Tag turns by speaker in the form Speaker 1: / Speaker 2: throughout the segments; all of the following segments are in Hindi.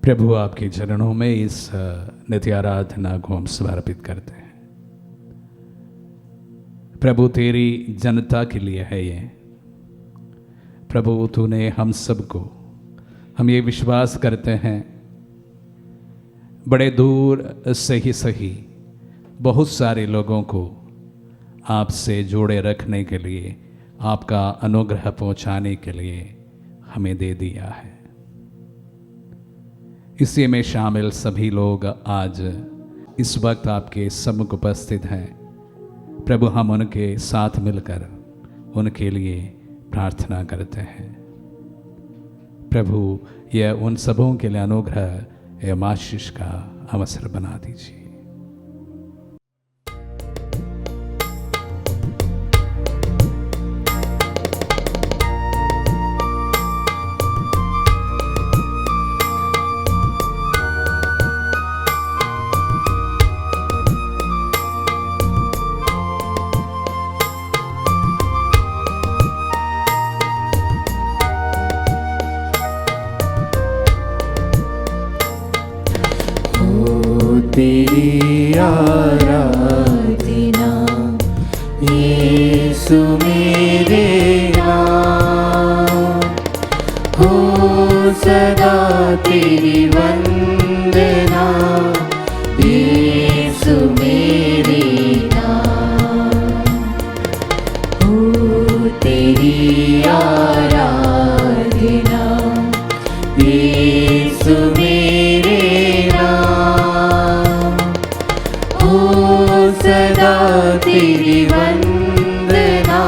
Speaker 1: प्रभु आपके चरणों में इस नित्य आराधना को हम समर्पित करते हैं। प्रभु तेरी जनता के लिए है ये। प्रभु तूने हम सबको, हम ये विश्वास करते हैं, बड़े दूर से ही सही बहुत सारे लोगों को आपसे जोड़े रखने के लिए, आपका अनुग्रह पहुंचाने के लिए हमें दे दिया है। इसी में शामिल सभी लोग आज इस वक्त आपके सम्मुख उपस्थित हैं। प्रभु हम उनके साथ मिलकर उनके लिए प्रार्थना करते हैं। प्रभु यह उन सबों के लिए अनुग्रह एवं आशीष का अवसर बना दीजिए।
Speaker 2: तेरी आराधना यीशु मेरे नाम, हो सदा तेरी वंदना यीशु मेरे नाम, हो तेरी आराधना यीशु मेरे सदा तेरी वंदना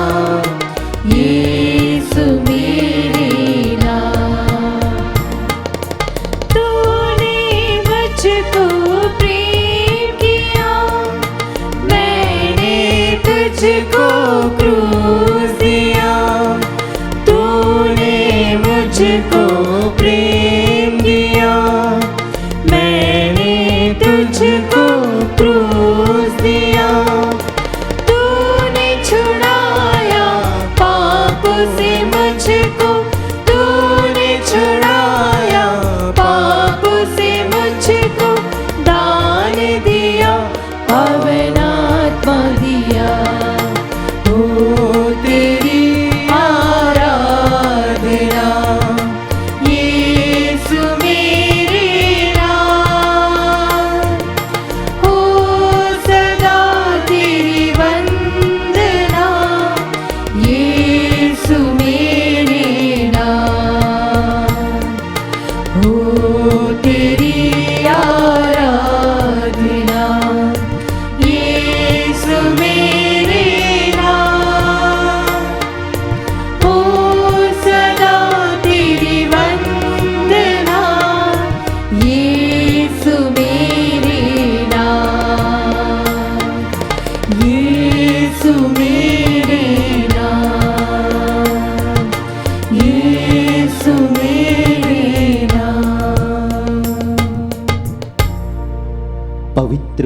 Speaker 2: यीशु मेरे नाम। तूने मुझको प्रेम किया, मैंने तुझको क्रूस दिया। तूने मुझको प्रेम दिया, मैंने तुझको क्रूस दिया। तूने छुड़ाया पाप से मुझको, तूने छुड़ाया पाप से मुझको, दान दिया पवित्र आत्मा दिया। हो तेरी आराधना यीशु मेरे नाम, हो सदा तेरी वंदना यीशु मेरे नाम, हो तेरी आराधना यीशु मेरे नाम, हो सदा तेरी वंदना यीशु मेरे नाम, यीशु मेरे नाम, यीशु मेरे नाम।
Speaker 3: पवित्र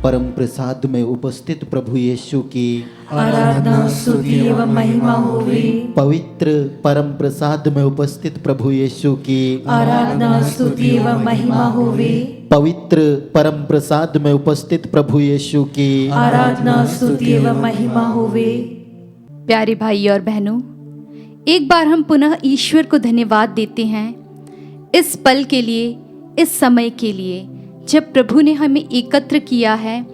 Speaker 3: परम प्रसाद में उपस्थित प्रभु यीशु की
Speaker 2: आराधना स्तुति एवं महिमा होवे।
Speaker 3: पवित्र परम प्रसाद में उपस्थित प्रभु यीशु की
Speaker 2: आराधना स्तुति एवं महिमा होवे।
Speaker 3: पवित्र परम प्रसाद में उपस्थित प्रभु यीशु की
Speaker 2: आराधना स्तुति एवं महिमा होवे।
Speaker 4: प्यारे भाई और बहनों, एक बार हम पुनः ईश्वर को धन्यवाद देते हैं इस पल के लिए, इस समय के लिए जब प्रभु ने हमें एकत्र किया है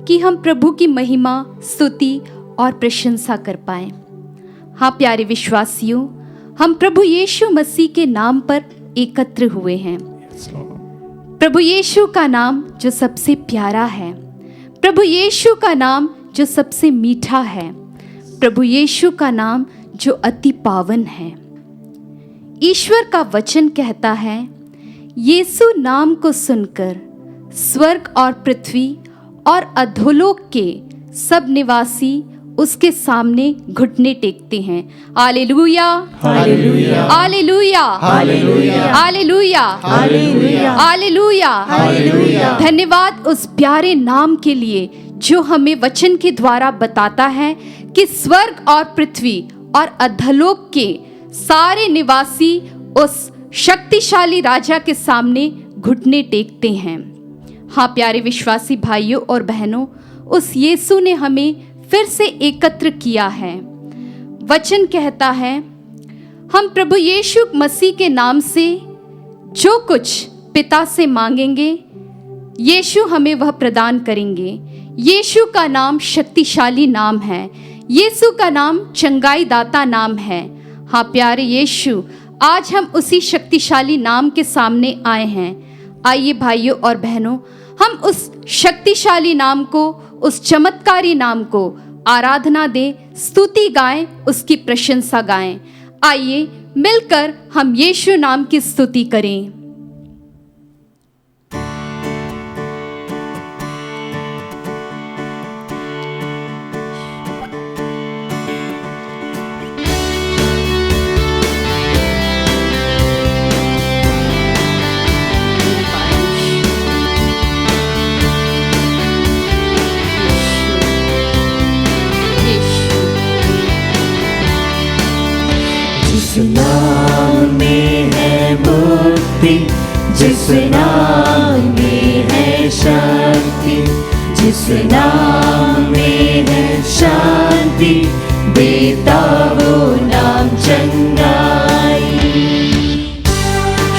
Speaker 4: कि हम प्रभु की महिमा, स्तुति और प्रशंसा कर पाएं। हाँ प्यारे विश्वासियों, हम प्रभु यीशु मसीह के नाम पर एकत्र हुए हैं। प्रभु यीशु का नाम जो सबसे प्यारा है, प्रभु यीशु का नाम जो सबसे मीठा है, प्रभु यीशु का नाम जो अति पावन है। ईश्वर का वचन कहता है, यीशु नाम को सुनकर स्वर्ग और पृथ्वी और अधोलोक के सब निवासी उसके सामने घुटने टेकते हैं। Hallelujah,
Speaker 2: hallelujah,
Speaker 4: hallelujah,
Speaker 2: hallelujah,
Speaker 4: hallelujah,
Speaker 2: hallelujah,
Speaker 4: hallelujah,
Speaker 2: hallelujah.
Speaker 4: धन्यवाद उस प्यारे नाम के लिए जो हमें वचन के द्वारा बताता है कि स्वर्ग और पृथ्वी और अधोलोक के सारे निवासी उस शक्तिशाली राजा के सामने घुटने टेकते हैं। हाँ प्यारे विश्वासी भाइयों और बहनों, उस यीशु ने हमें फिर से एकत्र किया है। वचन कहता है, हम प्रभु यीशु मसीह के नाम से जो कुछ पिता से मांगेंगे, यीशु हमें वह प्रदान करेंगे। यीशु का नाम शक्तिशाली नाम है। यीशु का नाम चंगाई दाता नाम है। हाँ प्यारे यीशु, आज हम उसी शक्तिशाली नाम के सामने आए हैं। आइए भाइयों और बहनों, हम उस शक्तिशाली नाम को, उस चमत्कारी नाम को आराधना दें, स्तुति गाएं, उसकी प्रशंसा गाएं। आइए मिलकर हम यीशु नाम की स्तुति करें।
Speaker 2: नाम में है मुक्ति, जिस नाम में है शक्ति, जिस नाम में है शांति, देता वो नाम चंगाई।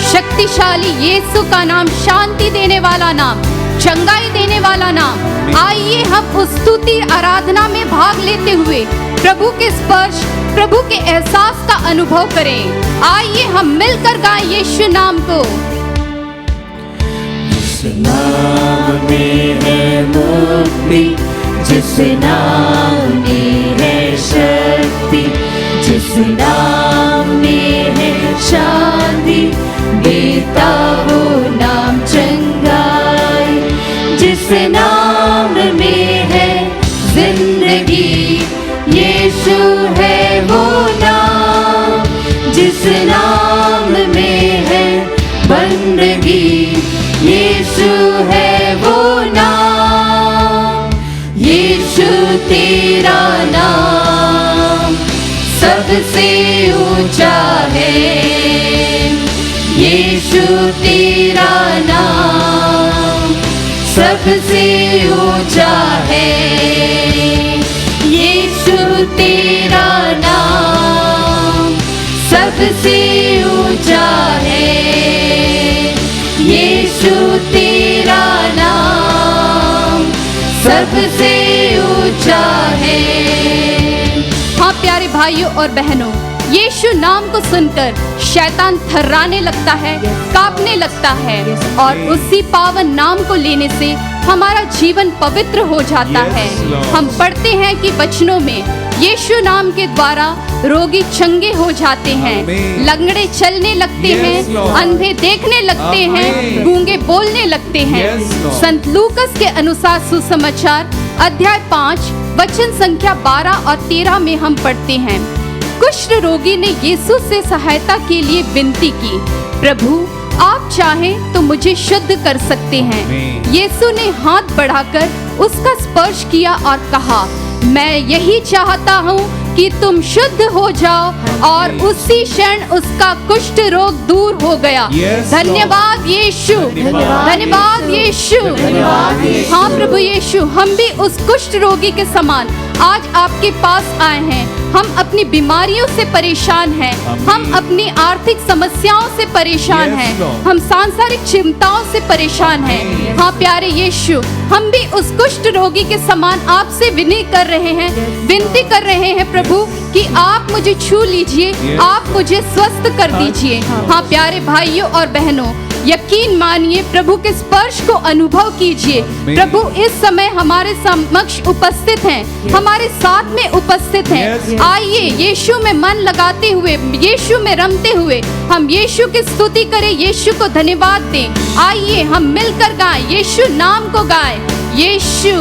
Speaker 4: शक्तिशाली यीशु का नाम, शांति देने वाला नाम, चंगाई देने वाला नाम। आइए हम उस स्तुति आराधना में भाग लेते हुए प्रभु के स्पर्श, प्रभु के एहसास का अनुभव करें। आइए हम मिलकर गाएं यीशु नाम को।
Speaker 2: जिस नाम में है मुक्ति, जिस नाम में है शक्ति, जिस नाम में है शांति, देता वो नाम चंगाई। जिस नाम में है जिंदगी, यीशु है वो नाम। जिस नाम में है बंदगी, यीशु है वो नाम। यीशु तेरा नाम सबसे ऊंचा है। यीशु तेरा नाम सबसे ऊंचा है। यीशु तेरा नाम सबसे ऊंचा है। यीशु तेरा नाम सबसे ऊंचा है।
Speaker 4: हाँ प्यारे भाइयों और बहनों, यीशु नाम को सुनकर शैतान थर्राने लगता है, कांपने लगता है, और उसी पावन नाम को लेने से हमारा जीवन पवित्र हो जाता है। हम पढ़ते हैं कि वचनों में यीशु नाम के द्वारा रोगी चंगे हो जाते हैं, लंगड़े चलने लगते हैं, अंधे देखने लगते हैं, गूंगे बोलने लगते हैं। संत लूकस के अनुसार सुसमाचार अध्याय 5 वचन संख्या 12 और 13 में हम पढ़ते हैं, कुष्ठ रोगी ने यीशु से सहायता के लिए विनती की, प्रभु आप चाहें तो मुझे शुद्ध कर सकते हैं। यीशु ने हाथ बढ़ाकर उसका स्पर्श किया और कहा, मैं यही चाहता हूँ कि तुम शुद्ध हो जाओ, और उसी क्षण उसका कुष्ठ रोग दूर हो गया। धन्यवाद यीशु, धन्यवाद यीशु। हाँ प्रभु यीशु, हम भी उस कुष्ठ रोगी के समान आज आपके पास आए हैं। हम अपनी बीमारियों से परेशान हैं, हम अपनी आर्थिक समस्याओं से परेशान हैं, हम सांसारिक चिंताओं से परेशान हैं। हाँ प्यारे यीशु, हम भी उस कुष्ठ रोगी के समान आपसे विनती कर रहे हैं प्रभु कि आप मुझे छू लीजिए, आप मुझे स्वस्थ कर दीजिए। हाँ प्यारे भाइयों और बहनों, यकीन मानिए, प्रभु के स्पर्श को अनुभव कीजिए। प्रभु इस समय हमारे समक्ष उपस्थित हैं, हमारे साथ में उपस्थित हैं। आइए यीशु में मन लगाते हुए, यीशु में रमते हुए हम यीशु की स्तुति करें, यीशु को धन्यवाद दें। आइए हम मिलकर गाएं, यीशु नाम को गाएं। यीशु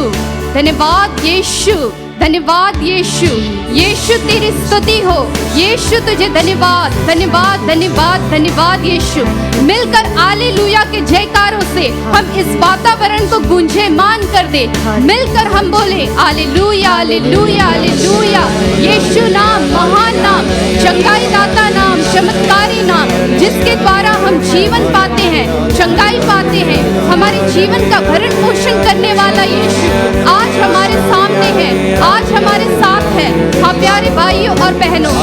Speaker 4: धन्यवाद, यीशु धन्यवाद, यीशु यीशु तेरी स्तुति हो, यीशु तुझे धन्यवाद धन्यवाद धन्यवाद धन्यवाद यीशु। मिलकर हालेलुया के जयकारों से हम इस वातावरण को गुंजेमान कर दे। मिलकर हम बोले हालेलुया हालेलुया हालेलुया। यीशु नाम महान नाम, चंगाई दाता नाम, चमत्कारी नाम, जिसके द्वारा हम जीवन पाते हैं, चंगाई जीवन का भरण पोषण करने वाला यीशु आज हमारे सामने है, आज हमारे साथ है। हम प्यारे भाइयों और बहनों,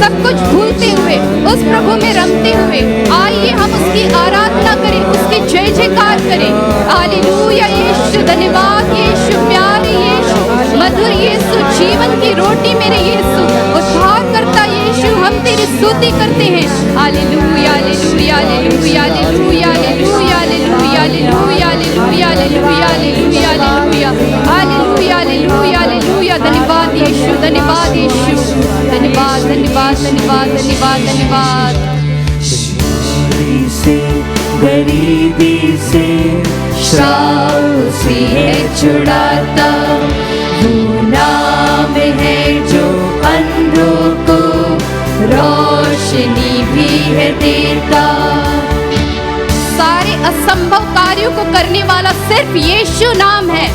Speaker 4: सब कुछ भूलते हुए उस प्रभु में रमते हुए आइए हम उसकी आराधना करें, उसकी जय जयकार करें। हालेलुया यीशु, धन्यवाद यीशु, प्यारे यीशु, मधुर यीशु, जीवन की रोटी मेरे यीशु, उद्धार करता यीशु, हम तेरी स्तुति करते हैं। Hallelujah hallelujah hallelujah hallelujah hallelujah hallelujah hallelujah hallelujah hallelujah hallelujah hallelujah hallelujah hallelujah. धन्यवाद यीशु, धन्यवाद यीशु, धन्यवाद धन्यवाद धन्यवाद धन्यवाद धन्यवाद।
Speaker 2: से गरीबी से श्राप से है छुड़ाता, वो नाम है जो अंधों को रोशनी भी है देता।
Speaker 4: सारे असंभव कार्यों को करने वाला सिर्फ यीशु नाम है।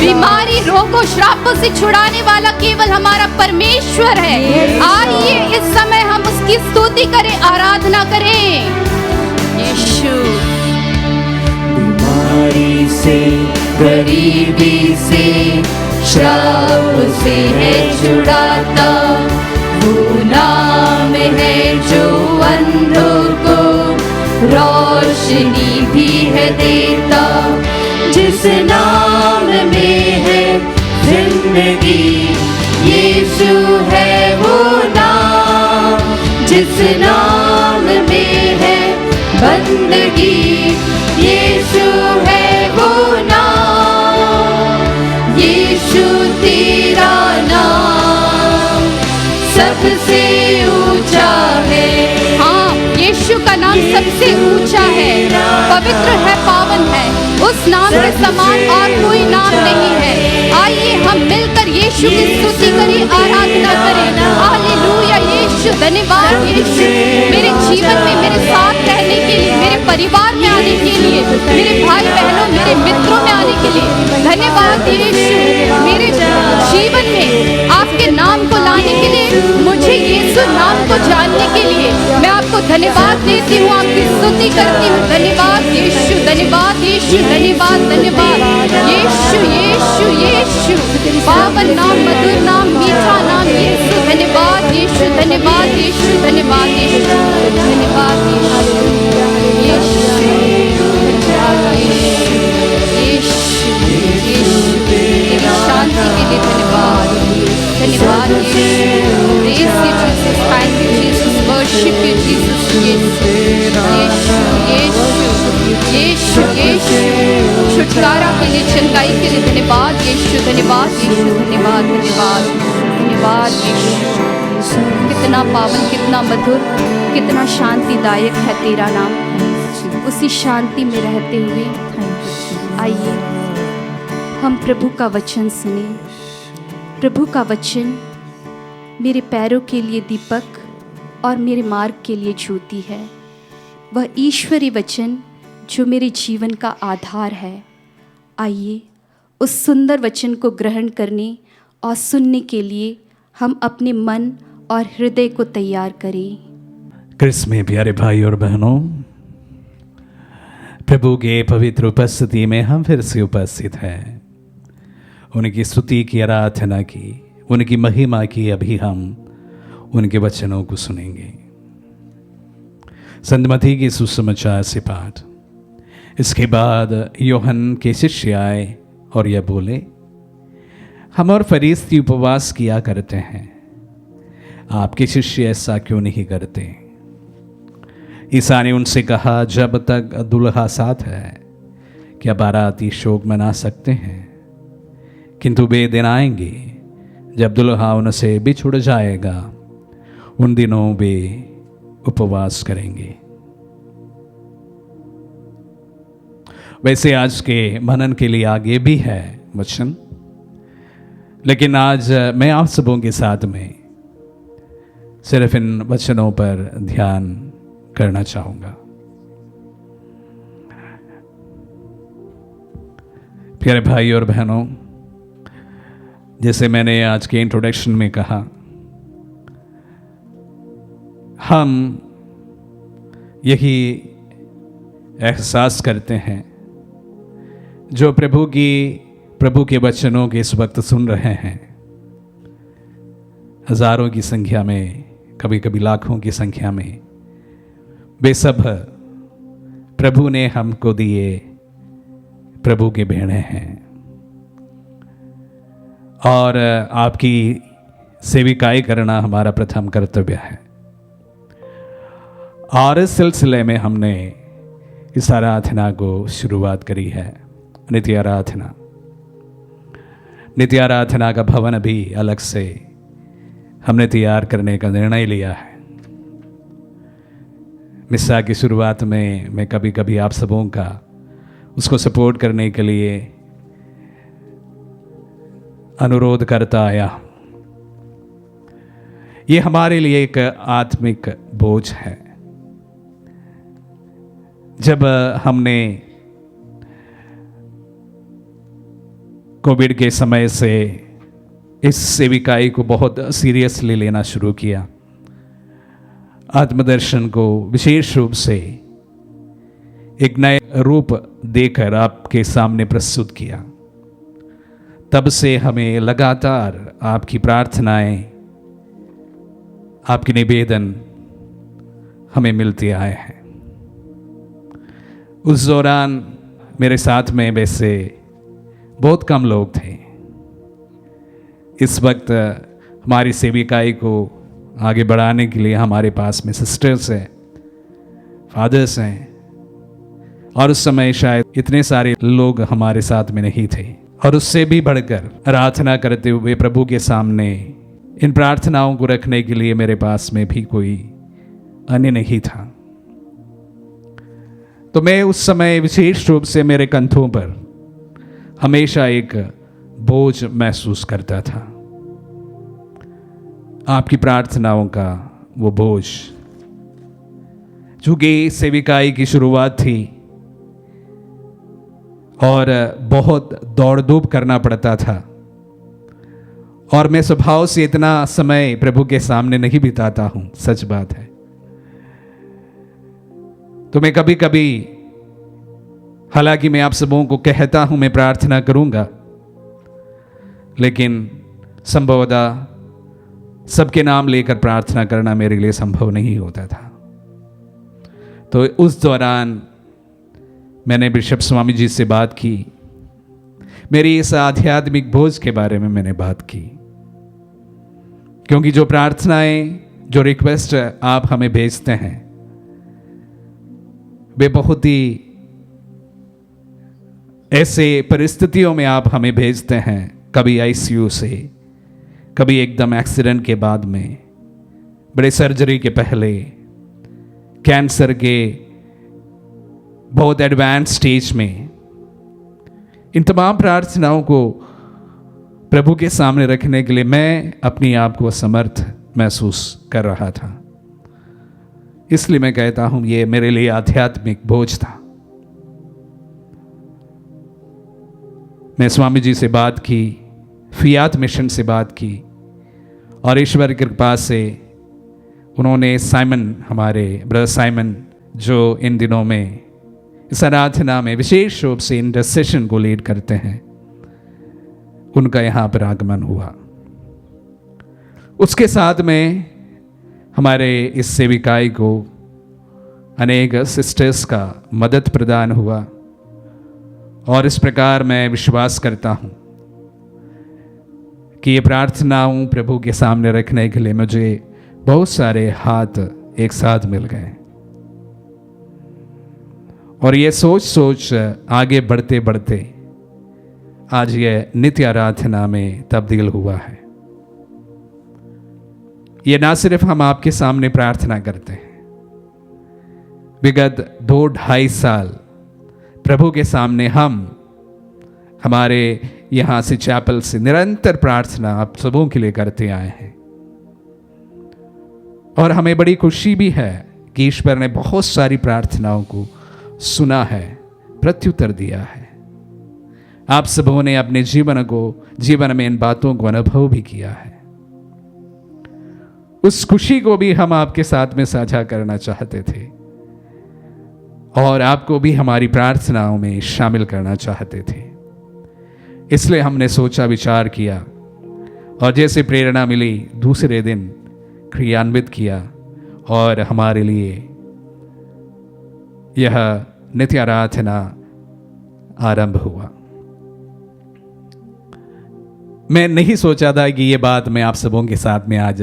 Speaker 4: बीमारी, रोगों, श्रापों से छुड़ाने वाला केवल हमारा परमेश्वर है। आइए इस समय हम उसकी स्तुति करें, आराधना करें। यीशु
Speaker 2: बीमारी से गरीबी से श्राप से है छुड़ाता, वो नाम है जो अंधों को रोशनी भी है देता। जिस नाम में है जिंदगी, यीशु है वो नाम। जिस नाम में है बंदगी, यीशु है वो नाम। यीशु तेरा नाम सबसे ऊंचा है।
Speaker 4: हाँ, यीशु का नाम सबसे ऊंचा है, पवित्र है, पावन है। उस नाम के समान और कोई नाम नहीं है। आइए हम मिलकर यीशु की स्तुति करें, आराधना करें। हालेलुया यीशु, धन्यवाद यीशु, मेरे जीवन में मेरे साथ रहने के लिए, मेरे परिवार में आने के लिए, मेरे भाई बहनों, मेरे मित्रों में आने के लिए धन्यवाद यीशु। मेरे जीवन में आपके नाम को लाने के लिए, मुझे यीशु नाम को जानने के लिए मैं आपको धन्यवाद देती हूँ, आपकी स्तुति करती हूँ। धन्यवाद यीशु, धन्यवाद यीशु, धन्यवाद धन्यवाद यीशु यीशु यीशु, पावन नाम, मधुर नाम, मीठा नाम यीशु। धन्यवाद यीशु, धन्यवाद यीशु, धन्यवाद यीशु, धन्यवाद यीशु, शांति के लिए धन्यवाद, धन्यवाद thank you Jesus, worship you Jesus, Yeshu Yeshu, छुटकारा के लिए, चंगाई के लिए धन्यवाद यीशु, धन्यवाद यीशु, धन्यवाद धन्यवाद धन्यवाद यीशु। कितना पावन, कितना मधुर, कितना शांतिदायक है तेरा नाम। उसी शांति में रहते हुए आइए हम प्रभु का वचन सुने। प्रभु का वचन मेरे पैरों के लिए दीपक और मेरे मार्ग के लिए ज्योति है। वह ईश्वरीय वचन जो मेरे जीवन का आधार है। आइए उस सुंदर वचन को ग्रहण करने और सुनने के लिए हम अपने मन और हृदय को तैयार करें।
Speaker 1: क्रिस्त में प्यारे भाई और बहनों, प्रभु के पवित्र उपस्थिति में हम फिर से उपस्थित हैं। उनकी स्तुति की, आराधना की, उनकी महिमा की अभी हम उनके वचनों को सुनेंगे। संत मत्ती की सुसमाचार से पाठ। इसके बाद यूहन्ना के शिष्य आए और यह बोले, हम और फरीसी उपवास किया करते हैं, आपके शिष्य ऐसा क्यों नहीं करते? ईसा ने उनसे कहा, जब तक दुल्हा साथ है क्या बाराती शोक मना सकते हैं? किंतु वे दिन आएंगे जब दुल्हा उनसे बिछुड़ जाएगा, उन दिनों वे उपवास करेंगे। वैसे आज के मनन के लिए आगे भी है वचन, लेकिन आज मैं आप सबों के साथ में सिर्फ इन वचनों पर ध्यान करना चाहूँगा। प्यारे भाई और बहनों, जैसे मैंने आज के इंट्रोडक्शन में कहा, हम यही एहसास करते हैं जो प्रभु के वचनों के इस वक्त सुन रहे हैं, हजारों की संख्या में, कभी कभी लाखों की संख्या में, वे सब प्रभु ने हमको दिए प्रभु के भेड़े हैं और आपकी सेविकाई करना हमारा प्रथम कर्तव्य है। और इस सिलसिले में हमने इस आराधना को शुरुआत करी है, नित्य आराधना। नित्य आराधना का भवन भी अलग से हमने तैयार करने का निर्णय लिया है। मिस्सा की शुरुआत में मैं कभी कभी आप सबों का उसको सपोर्ट करने के लिए अनुरोध करता आया। ये हमारे लिए एक आत्मिक बोझ है। जब हमने कोविड के समय से इस सेविकाई को बहुत सीरियसली लेना शुरू किया, आत्मदर्शन को विशेष रूप से एक नए रूप देकर आपके सामने प्रस्तुत किया, तब से हमें लगातार आपकी प्रार्थनाएं, आपके निवेदन हमें मिलते आए हैं। उस दौरान मेरे साथ में वैसे बहुत कम लोग थे। इस वक्त हमारी सेविकाई को आगे बढ़ाने के लिए हमारे पास में सिस्टर्स हैं, फादर्स हैं, और उस समय शायद इतने सारे लोग हमारे साथ में नहीं थे। और उससे भी बढ़कर प्रार्थना करते हुए प्रभु के सामने इन प्रार्थनाओं को रखने के लिए मेरे पास में भी कोई अन्य नहीं था। तो मैं उस समय विशेष रूप से मेरे कंधों पर हमेशा एक बोझ महसूस करता था, आपकी प्रार्थनाओं का वो बोझ। चूंकि सेविकाई की शुरुआत थी और बहुत दौड़ धूप करना पड़ता था, और मैं स्वभाव से इतना समय प्रभु के सामने नहीं बिताता हूं, सच बात है। तो मैं कभी कभी, हालांकि मैं आप सबों को कहता हूं मैं प्रार्थना करूंगा, लेकिन संभवतः सबके नाम लेकर प्रार्थना करना मेरे लिए संभव नहीं होता था। तो उस दौरान मैंने बिशप स्वामी जी से बात की, मेरी इस आध्यात्मिक बोझ के बारे में मैंने बात की, क्योंकि जो प्रार्थनाएं, जो रिक्वेस्ट आप हमें भेजते हैं, वे बहुत ही ऐसे परिस्थितियों में आप हमें भेजते हैं, कभी आईसीयू से, कभी एकदम एक्सीडेंट के बाद में, बड़े सर्जरी के पहले, कैंसर के बहुत एडवांस स्टेज में। इन तमाम प्रार्थनाओं को प्रभु के सामने रखने के लिए मैं अपनी आप को असमर्थ महसूस कर रहा था। इसलिए मैं कहता हूं ये मेरे लिए आध्यात्मिक बोझ था। मैं स्वामी जी से बात की, फियात मिशन से बात की, और ईश्वर की कृपा से उन्होंने साइमन, हमारे ब्रदर साइमन, जो इन दिनों में इस आराधना में विशेष रूप से इंटरसेशन को लीड करते हैं, उनका यहाँ पर आगमन हुआ। उसके साथ में हमारे इस सेविकाई को अनेक सिस्टर्स का मदद प्रदान हुआ, और इस प्रकार मैं विश्वास करता हूँ कि ये प्रार्थनाओं प्रभु के सामने रखने के लिए मुझे बहुत सारे हाथ एक साथ मिल गए, और ये सोच सोच आगे बढ़ते बढ़ते आज ये नित्य आराधना में तब्दील हुआ है। ये ना सिर्फ हम आपके सामने प्रार्थना करते हैं, विगत 2-2.5 साल प्रभु के सामने हम हमारे यहाँ से चैपल से निरंतर प्रार्थना आप सबों के लिए करते आए हैं, और हमें बड़ी खुशी भी है कि ईश्वर ने बहुत सारी प्रार्थनाओं को सुना है, प्रत्युत्तर दिया है। आप सबों ने अपने जीवन में इन बातों को अनुभव भी किया है। उस खुशी को भी हम आपके साथ में साझा करना चाहते थे, और आपको भी हमारी प्रार्थनाओं में शामिल करना चाहते थे। इसलिए हमने सोचा, विचार किया और जैसे प्रेरणा मिली दूसरे दिन क्रियान्वित किया और हमारे लिए यह नित्य आराधना आरंभ हुआ। मैं नहीं सोचा था कि ये बात मैं आप सबों के साथ में आज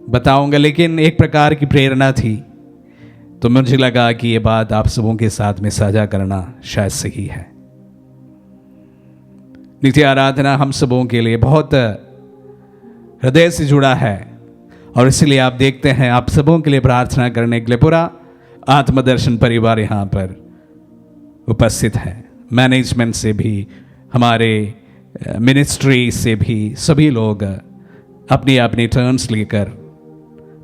Speaker 1: बताऊंगा, लेकिन एक प्रकार की प्रेरणा थी तो मुझे लगा कि ये बात आप सबों के साथ में साझा करना शायद सही है। नित्य आराधना हम सबों के लिए बहुत हृदय से जुड़ा है और इसलिए आप देखते हैं आप सबों के लिए प्रार्थना करने के लिए पूरा आत्मदर्शन परिवार यहाँ पर उपस्थित है। मैनेजमेंट से भी, हमारे मिनिस्ट्री से भी सभी लोग अपनी अपनी टर्न्स लेकर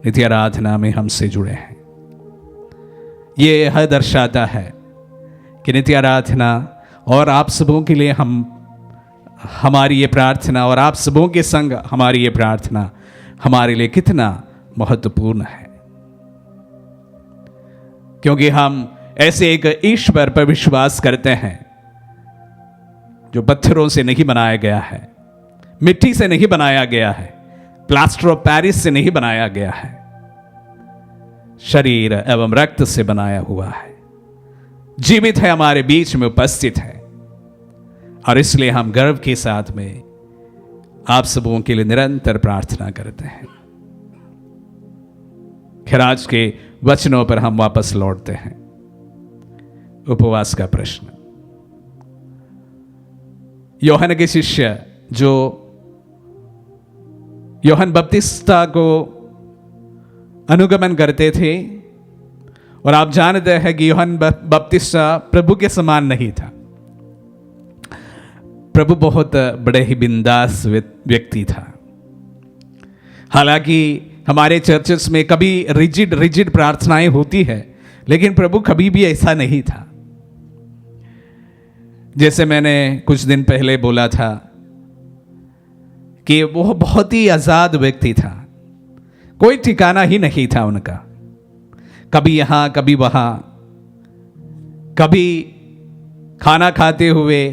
Speaker 1: नित्य आराधना में हमसे जुड़े हैं। ये यह दर्शाता है कि नित्य आराधना और आप सबों के लिए हमारी ये प्रार्थना और आप सबों के संग हमारी ये प्रार्थना हमारे लिए कितना महत्वपूर्ण है, क्योंकि हम ऐसे एक ईश्वर पर विश्वास करते हैं जो पत्थरों से नहीं बनाया गया है, मिट्टी से नहीं बनाया गया है, प्लास्टर ऑफ पेरिस से नहीं बनाया गया है, शरीर एवं रक्त से बनाया हुआ है, जीवित है, हमारे बीच में उपस्थित है। और इसलिए हम गर्व के साथ में आप सबों के लिए निरंतर प्रार्थना करते हैं। खैर, आज के वचनों पर हम वापस लौटते हैं। उपवास का प्रश्न। यूहन्ना के शिष्य जो यूहन्ना बपतिस्ता को अनुगमन करते थे, और आप जानते हैं कि यूहन्ना बपतिस्ता प्रभु के समान नहीं था। प्रभु बहुत बड़े ही बिंदास व्यक्ति था। हालांकि हमारे चर्चेस में कभी रिजिड प्रार्थनाएं होती है, लेकिन प्रभु कभी भी ऐसा नहीं था। जैसे मैंने कुछ दिन पहले बोला था कि वो बहुत ही आजाद व्यक्ति था, कोई ठिकाना ही नहीं था उनका, कभी यहां कभी वहां, कभी खाना खाते हुए,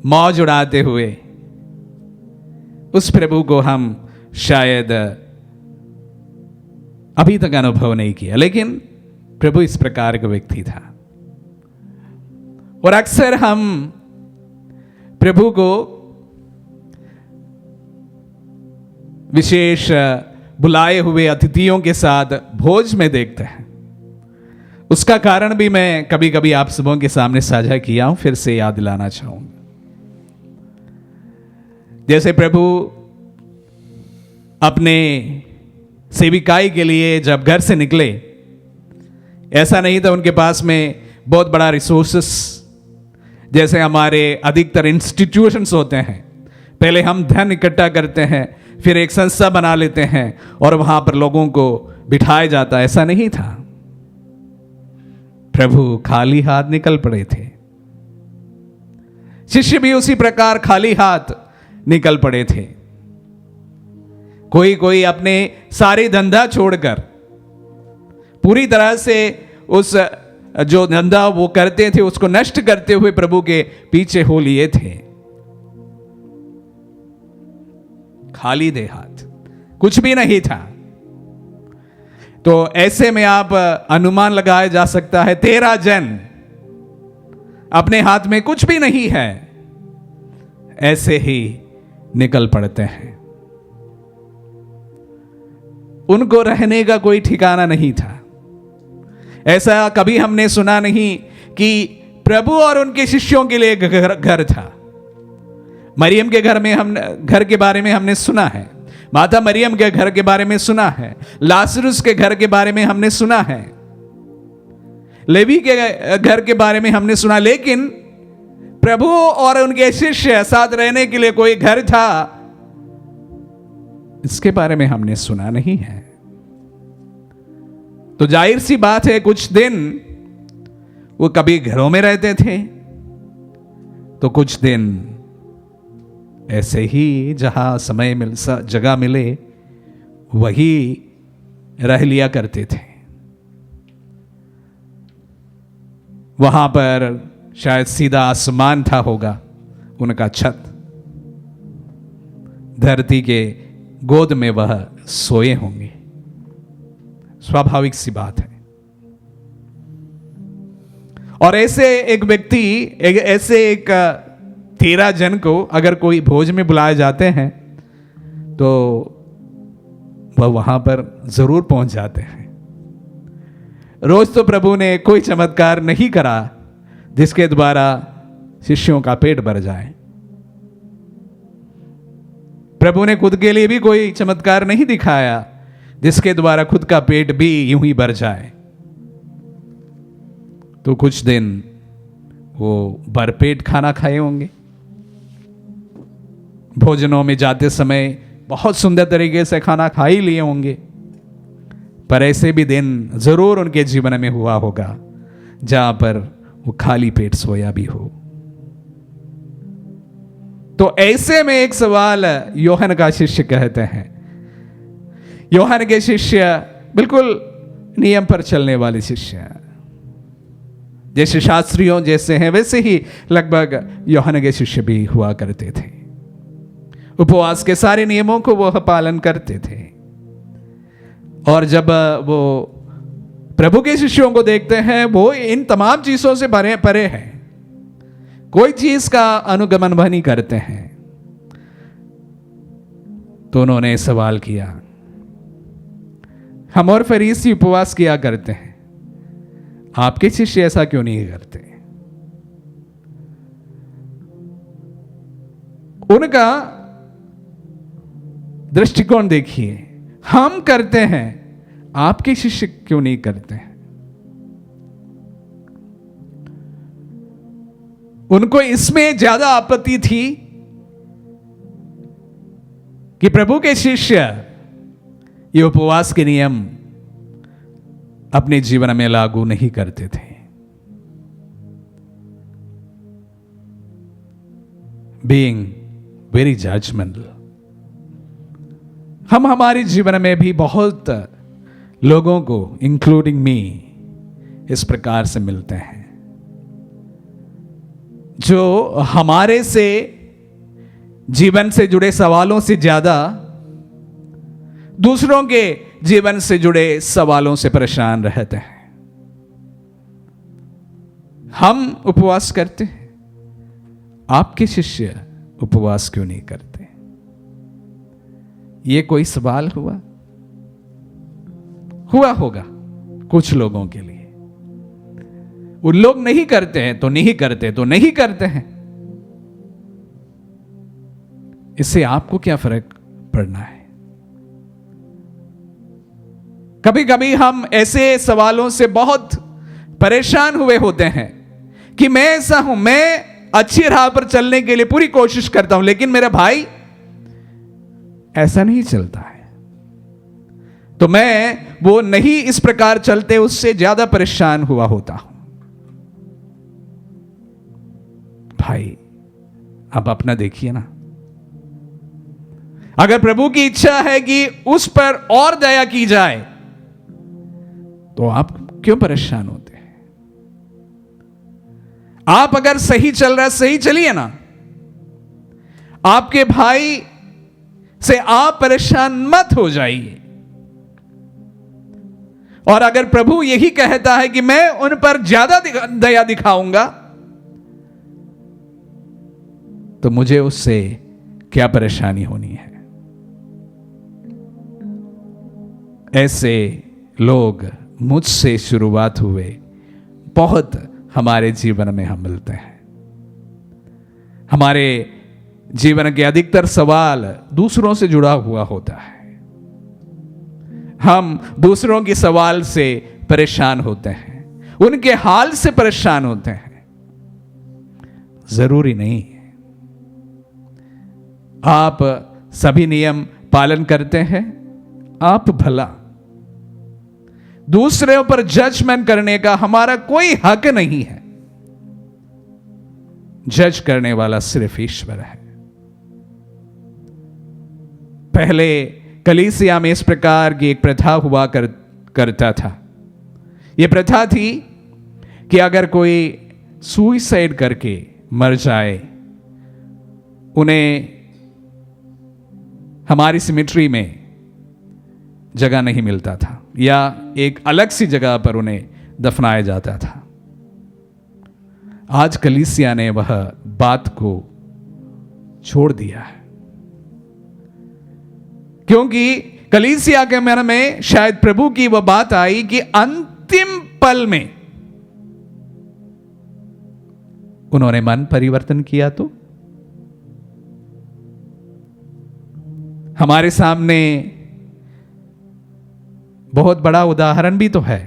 Speaker 1: मौज उड़ाते हुए। उस प्रभु को हम शायद अभी तक अनुभव नहीं किया, लेकिन प्रभु इस प्रकार का व्यक्ति था। और अक्सर हम प्रभु को विशेष बुलाए हुए अतिथियों के साथ भोज में देखते हैं। उसका कारण भी मैं कभी कभी आप सबों के सामने साझा किया हूं, फिर से याद दिलाना चाहूंगा। जैसे प्रभु अपने सेविकाई के लिए जब घर से निकले, ऐसा नहीं था उनके पास में बहुत बड़ा रिसोर्सेस जैसे हमारे अधिकतर इंस्टीट्यूशंस होते हैं। पहले हम धन इकट्ठा करते हैं, फिर एक संस्था बना लेते हैं और वहां पर लोगों को बिठाया जाता, ऐसा नहीं था। प्रभु खाली हाथ निकल पड़े थे। शिष्य भी उसी प्रकार खाली हाथ निकल पड़े थे। कोई कोई अपने सारे धंधा छोड़कर पूरी तरह से उस जो धंधा वो करते थे उसको नष्ट करते हुए प्रभु के पीछे हो लिए थे। खाली दे हाथ, कुछ भी नहीं था। तो ऐसे में आप अनुमान लगाया जा सकता है 13 जन अपने हाथ में कुछ भी नहीं है, ऐसे ही निकल पड़ते हैं। उनको रहने का कोई ठिकाना नहीं था। ऐसा कभी हमने सुना नहीं कि प्रभु और उनके शिष्यों के लिए घर था। मरियम के घर के बारे में हमने सुना है, माता मरियम के घर के बारे में सुना है, लाजरुस के घर के बारे में हमने सुना है, लेवी के घर के बारे में हमने सुना, लेकिन प्रभु और उनके शिष्य साथ रहने के लिए कोई घर था, इसके बारे में हमने सुना नहीं है। तो जाहिर सी बात है कुछ दिन वो कभी घरों में रहते थे, तो कुछ दिन ऐसे ही जहां समय जगह मिले वही रह लिया करते थे। वहां पर शायद सीधा आसमान था होगा उनका छत, धरती के गोद में वह सोए होंगे। स्वाभाविक सी बात है। और ऐसे एक व्यक्ति, ऐसे एक 13 जन को अगर कोई भोज में बुलाए जाते हैं तो वह वहां पर जरूर पहुंच जाते हैं। रोज तो प्रभु ने कोई चमत्कार नहीं करा जिसके द्वारा शिष्यों का पेट भर जाए। प्रभु ने खुद के लिए भी कोई चमत्कार नहीं दिखाया जिसके द्वारा खुद का पेट भी यूं ही भर जाए। तो कुछ दिन वो भरपेट खाना खाए होंगे। भोजनों में जाते समय बहुत सुंदर तरीके से खाना खा ही लिए होंगे, पर ऐसे भी दिन जरूर उनके जीवन में हुआ होगा जहां पर वो खाली पेट सोया भी हो। तो ऐसे में एक सवाल यूहन्ना का शिष्य कहते हैं। यूहन्ना के शिष्य बिल्कुल नियम पर चलने वाले शिष्य, जैसे शास्त्रियों जैसे हैं वैसे ही लगभग यूहन्ना के शिष्य भी हुआ करते थे। उपवास के सारे नियमों को वह पालन करते थे। और जब वो प्रभु के शिष्यों को देखते हैं वो इन तमाम चीजों से परे हैं, कोई चीज का अनुगमन वह नहीं करते हैं, तो उन्होंने सवाल किया, हम और फरीसी उपवास किया करते हैं, आपके शिष्य ऐसा क्यों नहीं करते? उनका दृष्टिकोण देखिए, हम करते हैं, आपके शिष्य क्यों नहीं करते हैं? उनको इसमें ज्यादा आपत्ति थी कि प्रभु के शिष्य ये उपवास के नियम अपने जीवन में लागू नहीं करते थे। बीइंग वेरी जजमेंटल, हम हमारे जीवन में भी बहुत लोगों को इंक्लूडिंग मी इस प्रकार से मिलते हैं जो हमारे से जीवन से जुड़े सवालों से ज्यादा दूसरों के जीवन से जुड़े सवालों से परेशान रहते हैं। हम उपवास करते हैं, आपके शिष्य उपवास क्यों नहीं करते? ये कोई सवाल हुआ होगा कुछ लोगों के लिए। वो लोग नहीं करते हैं तो नहीं करते तो नहीं करते हैं, इससे आपको क्या फर्क पड़ना है? कभी कभी हम ऐसे सवालों से बहुत परेशान हुए होते हैं कि मैं ऐसा हूं, मैं अच्छी राह पर चलने के लिए पूरी कोशिश करता हूं, लेकिन मेरा भाई ऐसा नहीं चलता है, तो मैं वो नहीं इस प्रकार चलते उससे ज्यादा परेशान हुआ होता हूं। भाई आप अपना देखिए ना, अगर प्रभु की इच्छा है कि उस पर और दया की जाए तो आप क्यों परेशान होते हैं? आप अगर सही चल रहा है, सही चलिए ना। आपके भाई से आप परेशान मत हो जाइए। और अगर प्रभु यही कहता है कि मैं उन पर ज्यादा दया दिखाऊंगा, तो मुझे उससे क्या परेशानी होनी है? ऐसे लोग मुझसे शुरुआत हुए बहुत हमारे जीवन में हम मिलते हैं। हमारे जीवन के अधिकतर सवाल दूसरों से जुड़ा हुआ होता है। हम दूसरों के सवाल से परेशान होते हैं, उनके हाल से परेशान होते हैं। जरूरी नहीं है आप सभी नियम पालन करते हैं, आप भला। दूसरों पर जजमेंट करने का हमारा कोई हक नहीं है। जज करने वाला सिर्फ ईश्वर है। पहले कलीसिया में इस प्रकार की एक प्रथा हुआ करता था। यह प्रथा थी कि अगर कोई सुइसाइड करके मर जाए, उन्हें हमारी सिमेट्री में जगह नहीं मिलता था या एक अलग सी जगह पर उन्हें दफनाया जाता था। आज कलीसिया ने वह बात को छोड़ दिया है, क्योंकि कलीसिया के मन में शायद प्रभु की वह बात आई कि अंतिम पल में उन्होंने मन परिवर्तन किया। तो हमारे सामने बहुत बड़ा उदाहरण भी तो है,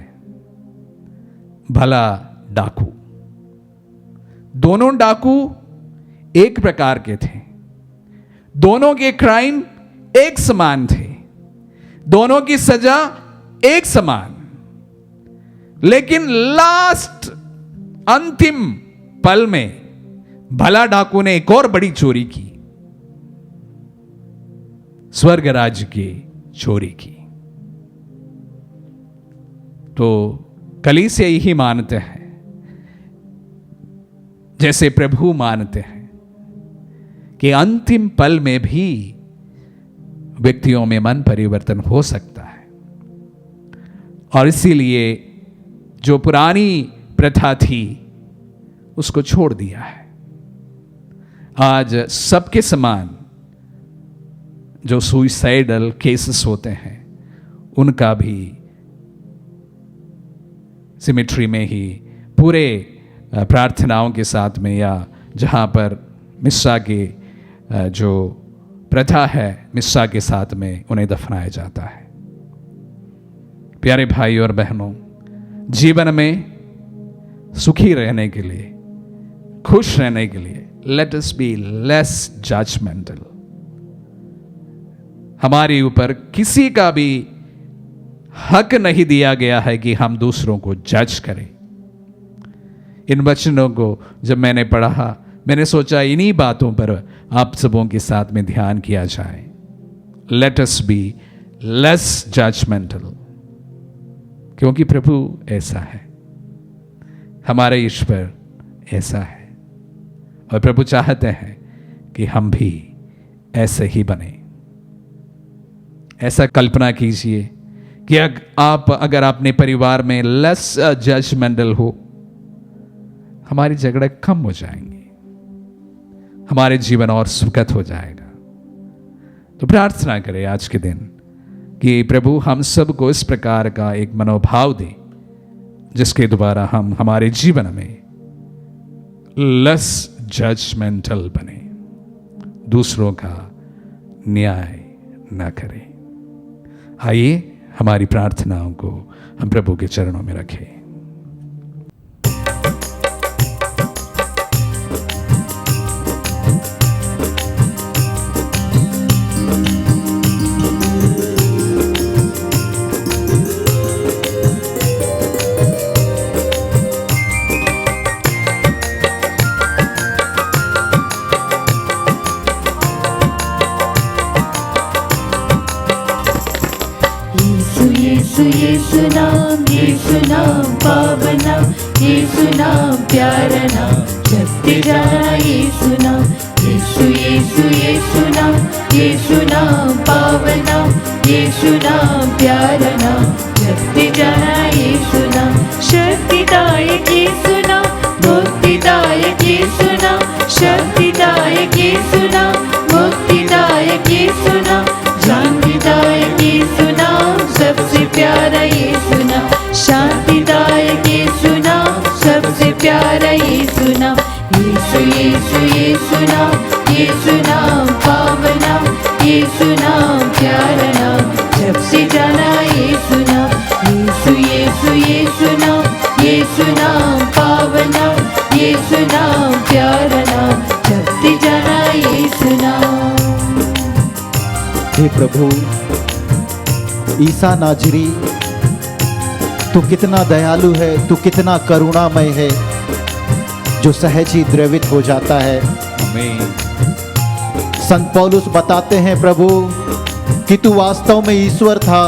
Speaker 1: भला डाकू। दोनों डाकू एक प्रकार के थे, दोनों के क्राइम एक समान थे, दोनों की सजा एक समान, लेकिन लास्ट अंतिम पल में भला डाकू ने एक और बड़ी चोरी की, स्वर्ग राज्य की चोरी की। तो कलीसिया यही मानते हैं, जैसे प्रभु मानते हैं कि अंतिम पल में भी व्यक्तियों में मन परिवर्तन हो सकता है, और इसीलिए जो पुरानी प्रथा थी उसको छोड़ दिया है। आज सबके समान जो सुइसाइडल केसेस होते हैं उनका भी सिमेट्री में ही पूरे प्रार्थनाओं के साथ में, या जहाँ पर मिस्सा की जो प्रथा है मिस्सा के साथ में उन्हें दफनाया जाता है। प्यारे भाई और बहनों, जीवन में सुखी रहने के लिए, खुश रहने के लिए, let us be less judgmental. हमारे ऊपर किसी का भी हक नहीं दिया गया है कि हम दूसरों को जज करें। इन वचनों को जब मैंने पढ़ा, मैंने सोचा इन्हीं बातों पर आप सबों के साथ में ध्यान किया जाए। Let us be less judgmental, क्योंकि प्रभु ऐसा है, हमारे ईश्वर ऐसा है, और प्रभु चाहते हैं कि हम भी ऐसे ही बने। ऐसा कल्पना कीजिए कि आप अगर अपने परिवार में लेस जजमेंटल हो, हमारी झगड़े कम हो जाएंगे, हमारे जीवन और सुखद हो जाएगा। तो प्रार्थना करें आज के दिन कि प्रभु हम सबको इस प्रकार का एक मनोभाव दे जिसके द्वारा हम हमारे जीवन में लेस जजमेंटल बने, दूसरों का न्याय न करें। आइए हमारी प्रार्थनाओं को हम प्रभु के चरणों में रखें।
Speaker 2: यीशु नाम पावन नाम, यीशु नाम प्यारा नाम, जपते जाना यीशु नाम। यीशु यीशु यीशु नाम, यीशु नाम पावन नाम, यीशु नाम प्यारा नाम, जपते जाना यीशु नाम। शक्तिदायक यीशु नाम, मुक्तिदायक यीशु नाम, शक्तिदायक यीशु नाम, मुक्तिदायक यीशु नाम, शांतिदायक यीशु नाम, सबसे प्यारा यीशु नाम। शांतिदायक यीशु नाम, सबसे प्यारा यीशु नाम। यीशु यीशु यीशु नाम, यीशु नाम पावन नाम, यीशु नाम प्यारा नाम, जब से जाना यीशु नाम। यीशु यीशु यीशु नाम, यीशु नाम पावन नाम, यीशु नाम प्यारा नाम, जब से जाना यीशु नाम।
Speaker 3: हे प्रभु ईसा नाजरी, तू कितना दयालु है, तू कितना करुणामय है, जो सहज ही द्रवित हो जाता है।
Speaker 1: आमीन।
Speaker 3: संत पौलुस बताते हैं प्रभु कि तू वास्तव में ईश्वर था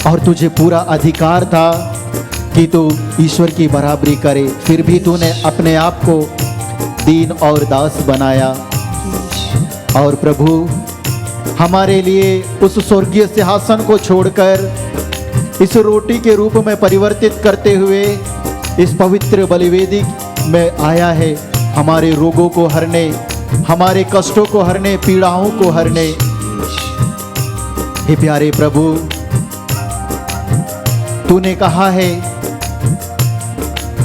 Speaker 3: और तुझे पूरा अधिकार था कि तू ईश्वर की बराबरी करे, फिर भी तूने अपने आप को दीन और दास बनाया। और प्रभु हमारे लिए उस स्वर्गीय सिंहासन को छोड़कर इस रोटी के रूप में परिवर्तित करते हुए इस पवित्र बलिवेदी में आया है, हमारे रोगों को हरने, हमारे कष्टों को हरने, पीड़ाओं को हरने। हे प्यारे प्रभु, तूने कहा है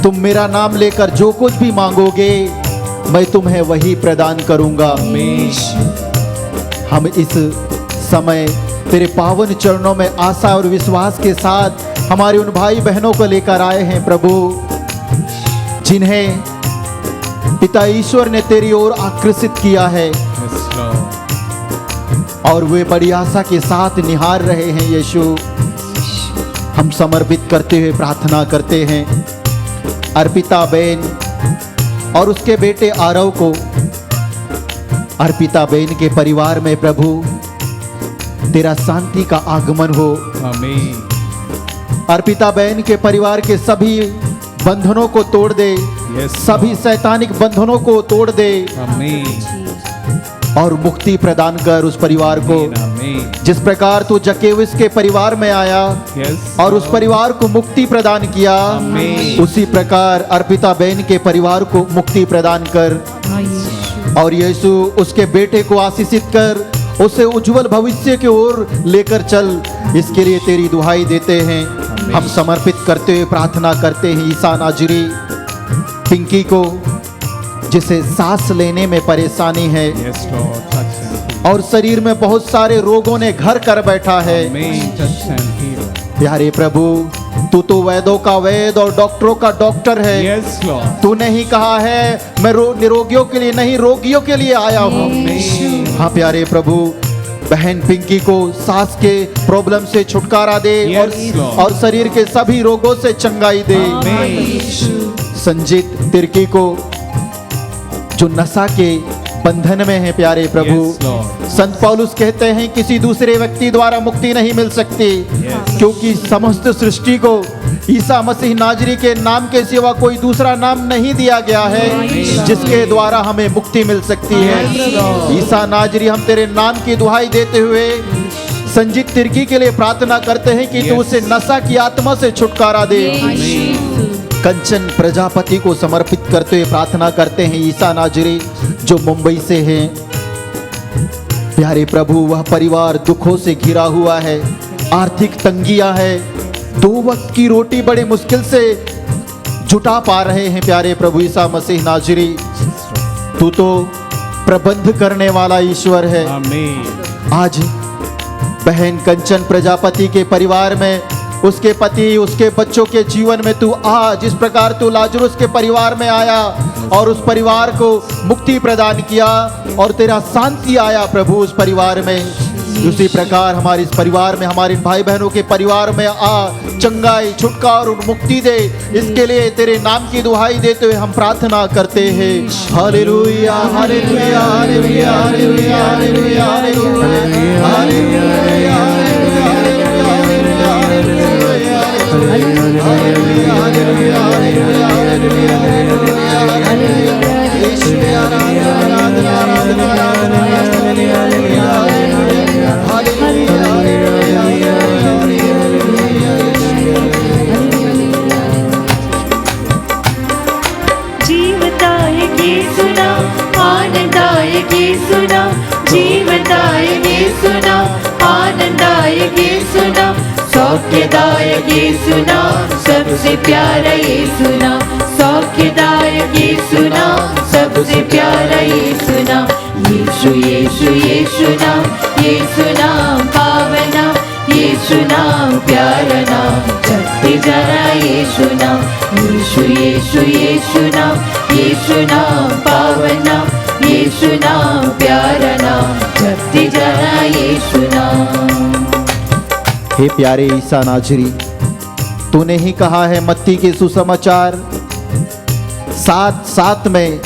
Speaker 3: तुम मेरा नाम लेकर जो कुछ भी मांगोगे मैं तुम्हें वही प्रदान करूंगा। हम इस समय तेरे पावन चरणों में आशा और विश्वास के साथ हमारे उन भाई बहनों को लेकर आए हैं प्रभु, जिन्हें पिता ईश्वर ने तेरी ओर आकर्षित किया है और वे बड़ी आशा के साथ निहार रहे हैं। यीशु, हम समर्पित करते हुए प्रार्थना करते हैं अर्पिता बेन और उसके बेटे आरव को। अर्पिता बेन के परिवार में प्रभु तेरा शांति का आगमन हो।
Speaker 1: आमीन।
Speaker 3: अर्पिता बेन के परिवार के सभी बंधनों को तोड़ दे, सभी शैतानिक बंधनों को तोड़ दे
Speaker 1: आमीन।
Speaker 3: और मुक्ति प्रदान कर उस परिवार को।
Speaker 1: आमीन।
Speaker 3: जिस प्रकार तू जकेविस के परिवार में आया और उस परिवार को मुक्ति प्रदान किया, उसी प्रकार अर्पिता बेन के परिवार को मुक्ति प्रदान कर। और यीशु उसके बेटे को आशीषित कर, उसे उज्जवल भविष्य की ओर लेकर चल, इसके लिए तेरी दुहाई देते हैं। हम समर्पित करते हुए प्रार्थना करते हैं ईसा नाजरी पिंकी को, जिसे सांस लेने में परेशानी है और शरीर में बहुत सारे रोगों ने घर कर बैठा है। प्यारे प्रभु, तू तो वैदों का वैद और डॉक्टरों का डॉक्टर है। तूने ही कहा है मैं निरोगियों के लिए नहीं रोगियों के लिए आया हूँ। हाँ प्यारे प्रभु, बहन पिंकी को सांस के प्रॉब्लम से छुटकारा दे और शरीर के सभी रोगों से चंगाई दे। संजीत तिर्की को जो नशा के बंधन में है, प्यारे प्रभु, संत पौलुस कहते हैं किसी दूसरे व्यक्ति द्वारा मुक्ति नहीं मिल सकती, क्योंकि समस्त सृष्टि को ईसा मसीह नाजरी के नाम के सिवा कोई दूसरा नाम नहीं दिया गया है जिसके द्वारा हमें मुक्ति मिल सकती है। ईसा नाजरी, हम तेरे नाम की दुहाई देते हुए संजीत तिर्की के लिए प्रार्थना करते हैं कि तू उसे नशा की आत्मा से छुटकारा दे। कंचन प्रजापति को समर्पित करते हुए प्रार्थना करते हैं ईसा नाजरी जो मुंबई से हैं। प्यारे प्रभु, वह परिवार दुखों से घिरा हुआ है, आर्थिक तंगियां है, 2 वक्त की रोटी बड़े मुश्किल से जुटा पा रहे हैं। प्यारे प्रभु ईसा मसीह नाजरी, तू तो प्रबंध करने वाला ईश्वर है। आज बहन कंचन प्रजापति के परिवार में उसके पति, उसके बच्चों के जीवन में तू आ, जिस प्रकार तू लाजरुस के परिवार में आया और उस परिवार को मुक्ति प्रदान किया और तेरा शांति आया प्रभु उस परिवार में, उसी प्रकार हमारे इस परिवार में, हमारे भाई बहनों के परिवार में आ, चंगाई, छुटकारा और मुक्ति दे। इसके लिए तेरे नाम की दुहाई देते हुए हम प्रार्थना करते हैं। Hallelujah, hallelujah, hallelujah, hallelujah, hallelujah, hallelujah,
Speaker 2: जीवदायक सुना, आनंदायक सुना, जीवदायक सुना, आनंदायक सुना, सौख्यदायक सुना, सबसे प्यारा ये सुना, सौख्यदायक सुना, सबसे प्यारा ये सुना, यीशु यीशु यीशु नाम, यीशु नाम पावना, यीशु नाम प्यारा नाम, जपते जरा यीशु नाम, यीशु यीशु यीशु नाम, यीशु नाम पावना, यीशु नाम प्यारा नाम, जपते जरा यीशु नाम।
Speaker 3: हे प्यारे ईसा नाजरी, तूने ही कहा है मत्ती के सुसमाचार 7:7 में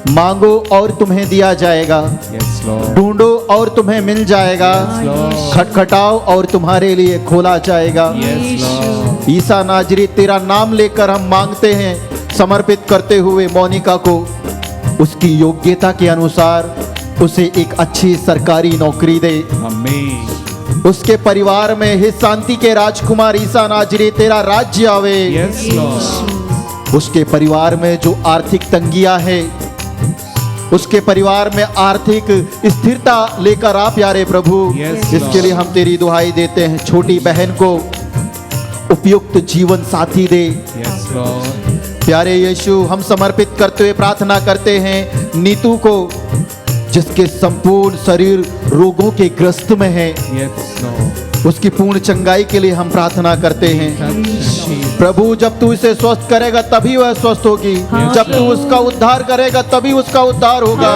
Speaker 3: मांगो और तुम्हें दिया जाएगा,
Speaker 1: Yes, Lord.
Speaker 3: ढूंढो और तुम्हें मिल जाएगा,
Speaker 1: Lord.
Speaker 3: खटखटाओ और तुम्हारे लिए खोला जाएगा।
Speaker 1: Yes, Lord.
Speaker 3: ईसा नाजरी, तेरा नाम लेकर हम मांगते हैं, समर्पित करते हुए मोनिका को उसकी योग्यता के अनुसार उसे एक अच्छी सरकारी नौकरी दे।
Speaker 1: Amen.
Speaker 3: उसके परिवार में हे शांति के राजकुमार ईसा नाजरी, तेरा राज्य आवे।
Speaker 1: Yes, Lord.
Speaker 3: उसके परिवार में जो आर्थिक तंगियां है, उसके परिवार में आर्थिक स्थिरता लेकर आ प्यारे प्रभु।
Speaker 1: Yes,
Speaker 3: इसके लिए हम तेरी दुहाई देते हैं। छोटी बहन को उपयुक्त जीवन साथी दे
Speaker 1: Yes, Lord.
Speaker 3: प्यारे यीशु। हम समर्पित करते हुए प्रार्थना करते हैं नीतू को, जिसके संपूर्ण शरीर रोगों के ग्रस्त में है,
Speaker 1: Yes, Lord.
Speaker 3: उसकी पूर्ण चंगाई के लिए हम प्रार्थना करते हैं।
Speaker 1: Touch Jesus.
Speaker 3: प्रभु, जब तू इसे स्वस्थ करेगा तभी वह स्वस्थ होगी, जब तू उसका उद्धार करेगा तभी उसका उद्धार होगा,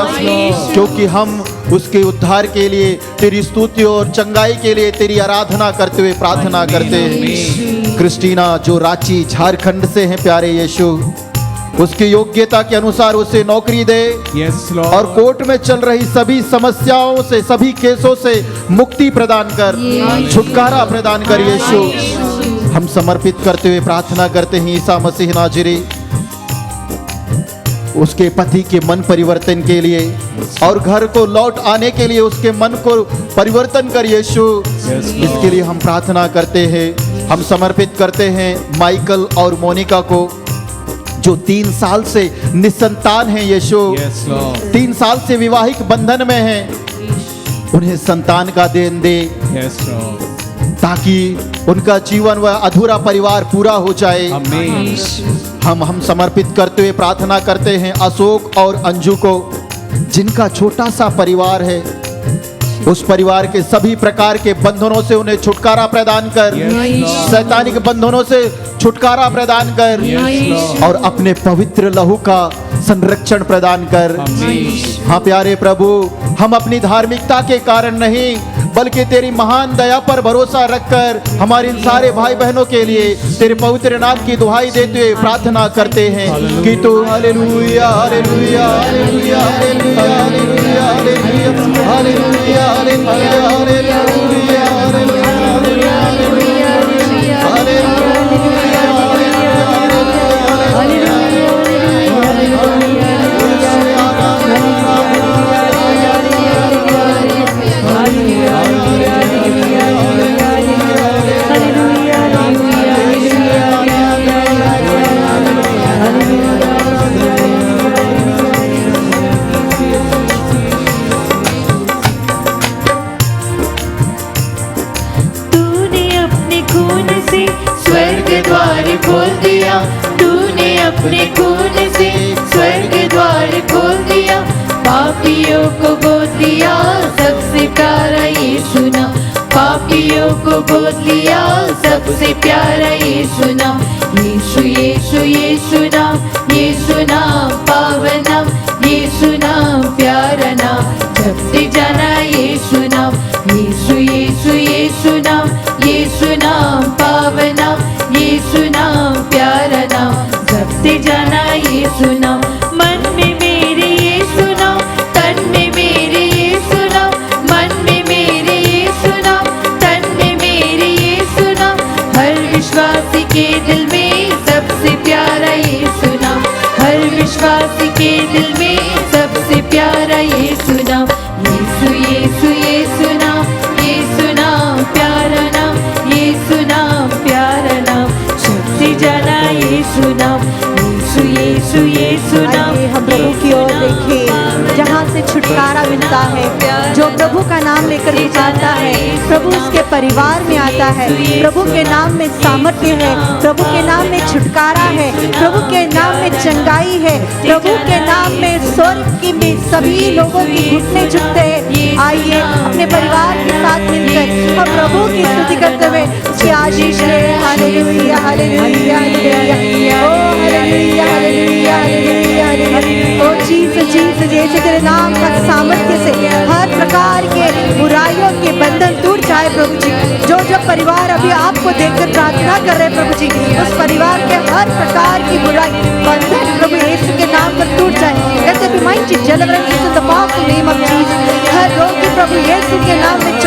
Speaker 3: क्योंकि हम उसके उद्धार के लिए तेरी स्तुति और चंगाई के लिए तेरी आराधना करते हुए प्रार्थना करते हैं। क्रिस्टीना जो रांची झारखंड से है प्यारे यीशु, उसकी योग्यता के अनुसार उसे नौकरी दे
Speaker 1: Yes, Lord.
Speaker 3: और कोर्ट में चल रही सभी समस्याओं से, सभी केसों से मुक्ति प्रदान कर, छुटकारा प्रदान कर यीशु। हम समर्पित करते हुए प्रार्थना करते हैं ईसा मसीह नाजरी, उसके पति के मन परिवर्तन के लिए और घर को लौट आने के लिए उसके मन को परिवर्तन कर यीशु। इसके लिए हम प्रार्थना करते हैं। हम समर्पित करते हैं माइकल और मोनिका को, जो 3 साल से निसंतान हैं यीशु।
Speaker 1: Yes, Lord.
Speaker 3: 3 साल से विवाहिक बंधन में हैं, उन्हें संतान का देन दे,
Speaker 1: Yes, Lord.
Speaker 3: ताकि उनका जीवन व अधूरा परिवार पूरा हो जाए।
Speaker 1: Amen.
Speaker 3: हम समर्पित करते हुए प्रार्थना करते हैं अशोक और अंजू को, जिनका छोटा सा परिवार है, उस परिवार के सभी प्रकार के बंधनों से उन्हें छुटकारा प्रदान कर,
Speaker 1: Yes, Lord.
Speaker 3: शैतानिक बंधनों से छुटकारा प्रदान कर,
Speaker 1: Yes, Lord.
Speaker 3: और अपने पवित्र लहू का संरक्षण प्रदान कर।
Speaker 1: Amen.
Speaker 3: हाँ प्यारे प्रभु, हम अपनी धार्मिकता के कारण नहीं बल्कि तेरी महान दया पर भरोसा रखकर हमारे इन सारे भाई बहनों के लिए तेरे पवित्र नाम की दुहाई देते हुए प्रार्थना करते हैं कि तू hallelujah hallelujah hallelujah hallelujah hallelujah hallelujah hallelujah hallelujah
Speaker 2: खोल दिया, तूने अपने खून से स्वर्ग द्वार खोल दिया, पापियों को गोद लिया, सबसे प्यारा यीशु नाम, पापियों को गोद लिया, सबसे प्यारा यीशु नाम, यीशु यीशु यीशु नाम, यीशु नाम पावन नाम, यीशु नाम प्यारा नाम, जपते जाना यीशु नाम, यीशु यीशु यीशु नाम, यीशु नाम पावन नाम, यीशु नाम प्यारा नाम, जपते जाना यीशु नाम, मन में मेरे यीशु नाम, तन में मेरे यीशु नाम, मन में मेरे यीशु नाम, तन में मेरे यीशु नाम, हर विश्वासी के दिल में सबसे प्यारा यीशु नाम, हर विश्वासी के दिल में सबसे प्यारा यीशु नाम, यीशु यीशु यीशु नाम, यीशु नाम प्यारा नाम, यीशु नाम प्यारा नाम, शक्ति जाना यीशु नाम, यीशु यीशु यीशु नाम,
Speaker 5: आइए हम प्रभु की ओर देखें, जहाँ से छुटकारा मिलता है। जो प्रभु का नाम लेकर के जाता है, प्रभु उसके परिवार में आता है। प्रभु के नाम में सामर्थ्य है, प्रभु के नाम में छुटकारा है, प्रभु के नाम में चंगाई है, प्रभु के नाम में स्वर्ग की में सभी लोगों की घुटने झुकते हैं। आइए अपने परिवार के साथ मिलकर हम प्रभु की स्तुति करते हुए उसकी आशीष ले। हालेलुया हालेलुया हालेलुया, ओ हालेलुया हालेलुया हालेलुया हालेलुया, ओ जीसस जीसस, जैसे तेरे नाम का सामर्थ्य से हर प्रकार के बुराइयों के बंधन टूट जाए प्रभु जी। जो परिवार अभी आपको देखकर प्रार्थना कर रहे हैं प्रभु जी, उस परिवार के हर प्रकार की बुराई बंधन प्रभु यीशु के नाम पर टूट जाए। ऐसे deliverance in the powerful name of Jesus. हर रोगी प्रभु यीशु के नाम में